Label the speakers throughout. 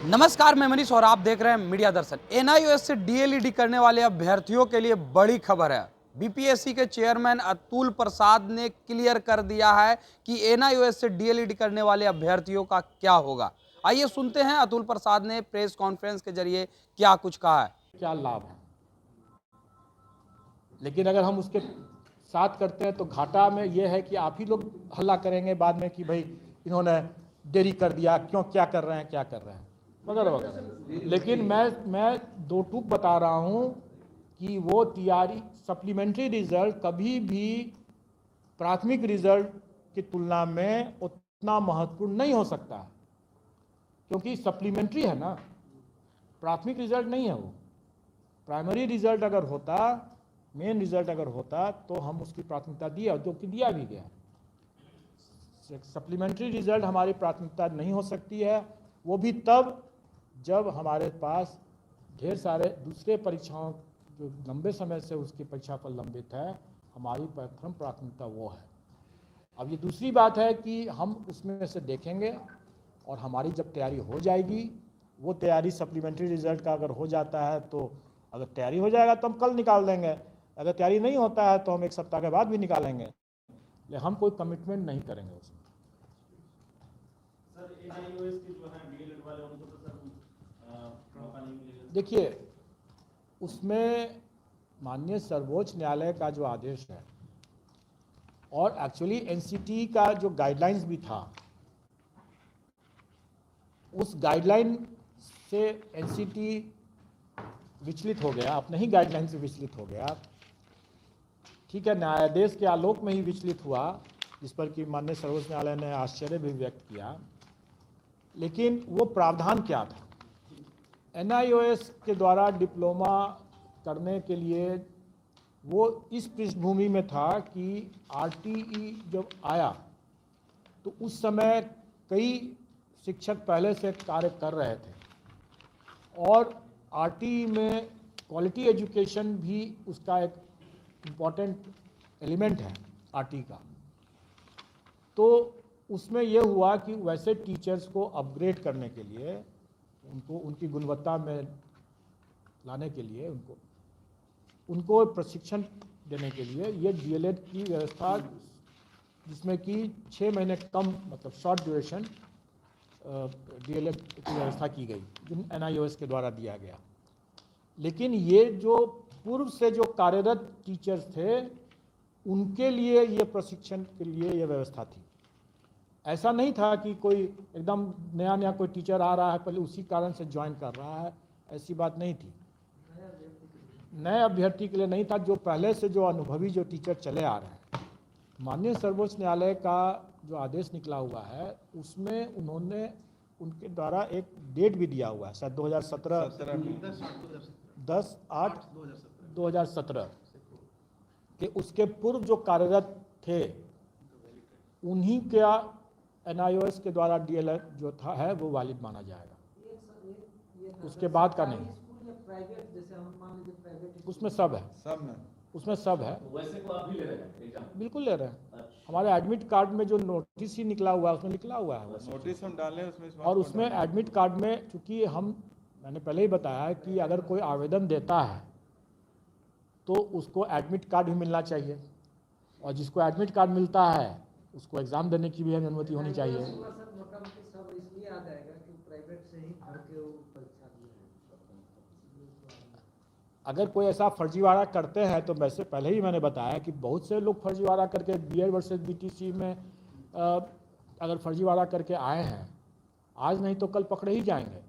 Speaker 1: नमस्कार, मैं मनीष और आप देख रहे हैं मीडिया दर्शन। एनआईओएस से डीएलईडी करने वाले अभ्यर्थियों के लिए बड़ी खबर है। बीपीएससी के चेयरमैन अतुल प्रसाद ने क्लियर कर दिया है कि एनआईओएस से डीएलईडी करने वाले अभ्यर्थियों का क्या होगा। आइए सुनते हैं अतुल प्रसाद ने प्रेस कॉन्फ्रेंस के जरिए क्या कुछ कहा है।
Speaker 2: क्या लाभ है, लेकिन अगर हम उसके साथ करते हैं तो घाटा में यह है कि आप ही लोग हल्ला करेंगे बाद में कि भाई इन्होंने देरी कर दिया, क्यों, क्या कर रहे हैं वगैरह वगैरह। लेकिन मैं दो टूक बता रहा हूं कि वो तैयारी सप्लीमेंट्री रिजल्ट कभी भी प्राथमिक रिजल्ट की तुलना में उतना महत्वपूर्ण नहीं हो सकता, क्योंकि सप्लीमेंट्री है ना, प्राथमिक रिजल्ट नहीं है वो। प्राइमरी रिजल्ट अगर होता, मेन रिजल्ट अगर होता तो हम उसकी प्राथमिकता दिया, जो कि दिया भी गया। सप्लीमेंट्री रिजल्ट हमारी प्राथमिकता नहीं हो सकती है, वो भी तब जब हमारे पास ढेर सारे दूसरे परीक्षाओं जो लंबे समय से उसकी परीक्षा पर लंबित है, हमारी प्रथम प्राथमिकता वो है। अब ये दूसरी बात है कि हम उसमें से देखेंगे और हमारी जब तैयारी हो जाएगी, वो तैयारी सप्लीमेंट्री रिजल्ट का अगर हो जाता है तो अगर तैयारी हो जाएगा तो हम कल निकाल देंगे, अगर तैयारी नहीं होता है तो हम एक सप्ताह के बाद भी निकालेंगे, लेकिन हम कोई कमिटमेंट नहीं करेंगे उसमें। देखिए, उसमें माननीय सर्वोच्च न्यायालय का जो आदेश है और एक्चुअली एनसीटी का जो गाइडलाइंस भी था, उस गाइडलाइन से एनसीटी विचलित हो गया, अपने ही गाइडलाइन से विचलित हो गया। ठीक है, न्यायाधीश के आलोक में ही विचलित हुआ, जिस पर कि माननीय सर्वोच्च न्यायालय ने आश्चर्य भी व्यक्त किया। लेकिन वो प्रावधान क्या था? एनआईओएस के द्वारा डिप्लोमा करने के लिए वो इस पृष्ठभूमि में था कि आरटीई जब आया तो उस समय कई शिक्षक पहले से कार्य कर रहे थे और आरटीई में क्वालिटी एजुकेशन भी उसका एक इम्पॉर्टेंट एलिमेंट है आरटीई का। तो उसमें यह हुआ कि वैसे टीचर्स को अपग्रेड करने के लिए, उनको उनकी गुणवत्ता में लाने के लिए, उनको प्रशिक्षण देने के लिए ये डीएलएड की व्यवस्था, जिसमें कि 6 महीने कम, मतलब शॉर्ट ड्यूरेशन डीएलएड की व्यवस्था की गई, जो एनआईओएस के द्वारा दिया गया। लेकिन ये जो पूर्व से जो कार्यरत टीचर्स थे, उनके लिए ये प्रशिक्षण के लिए ये व्यवस्था थी। ऐसा नहीं था कि कोई एकदम नया नया कोई टीचर आ रहा है पहले उसी कारण से ज्वाइन कर रहा है, ऐसी बात नहीं थी। नए अभ्यर्थी के लिए नहीं था, जो पहले से जो अनुभवी जो टीचर चले आ रहे हैं। माननीय सर्वोच्च न्यायालय का जो आदेश निकला हुआ है उसमें उन्होंने उनके द्वारा एक डेट भी दिया हुआ है, शायद 10/8/2017 के उसके पूर्व जो कार्यरत थे उन्हीं का एनआईओएस के द्वारा डीएलएड जो था है वो वैलिड माना जाएगा, उसके बाद का नहीं। उसमें सब है, उसमें सब है।
Speaker 3: वैसे को आप भी ले रहे हैं एग्जाम?
Speaker 2: बिल्कुल ले रहे हैं। हमारे एडमिट कार्ड में जो नोटिस ही निकला हुआ है उसमें निकला हुआ है,
Speaker 4: नोटिस हम डालें उसमें,
Speaker 2: और उसमें एडमिट कार्ड में, चूँकि मैंने पहले ही बताया कि अगर कोई आवेदन देता है तो उसको एडमिट कार्ड भी मिलना चाहिए, और जिसको एडमिट कार्ड मिलता है उसको एग्ज़ाम देने की भी अनुमति होनी चाहिए। अगर कोई ऐसा फर्जीवाड़ा करते हैं तो वैसे पहले ही मैंने बताया कि बहुत से लोग फर्जीवाड़ा करके बीएड वर्सेस बीटीसी में अगर फर्जीवाड़ा करके आए हैं, आज नहीं तो कल पकड़े ही जाएंगे।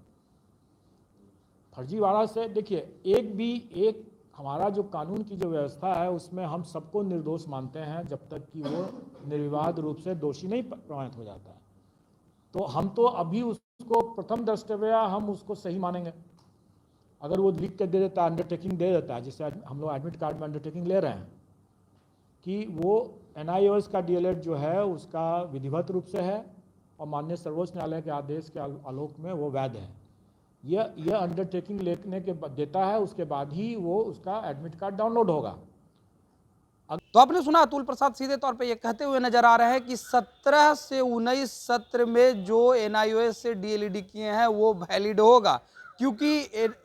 Speaker 2: फर्जीवाड़ा से देखिए, एक हमारा जो कानून की जो व्यवस्था है उसमें हम सबको निर्दोष मानते हैं जब तक कि वो निर्विवाद रूप से दोषी नहीं प्रमाणित हो जाता है। तो हम तो अभी उसको प्रथम दृष्टया हम उसको सही मानेंगे। अगर वो लिख के दे देता, अंडरटेकिंग दे देता है, जिससे हम लोग एडमिट कार्ड में अंडरटेकिंग ले रहे हैं कि वो एनआईओएस का डीएलएड जो है उसका विधिवत रूप से है और माननीय सर्वोच्च न्यायालय के आदेश के आलोक में वो वैध है, यह अंडरटेकिंग लेने के देता है, उसके बाद ही वो उसका एडमिट कार्ड डाउनलोड होगा।
Speaker 1: तो आपने सुना अतुल प्रसाद सीधे तौर पे ये कहते हुए नजर आ रहे हैं कि 17 से 19 सत्र में जो एनआईओएस से डीएलईडी किए हैं वो वैलिड होगा, क्योंकि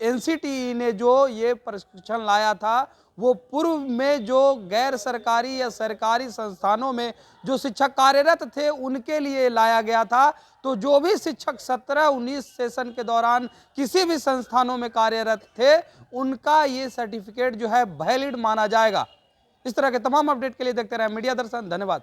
Speaker 1: एनसीटीई ने जो ये प्रशिक्षण लाया था वो पूर्व में जो गैर सरकारी या सरकारी संस्थानों में जो शिक्षक कार्यरत थे उनके लिए लाया गया था। तो जो भी शिक्षक 17-19 सेशन के दौरान किसी भी संस्थानों में कार्यरत थे उनका ये सर्टिफिकेट जो है वैलिड माना जाएगा। इस तरह के तमाम अपडेट के लिए देखते रहे मीडिया दर्शन। धन्यवाद।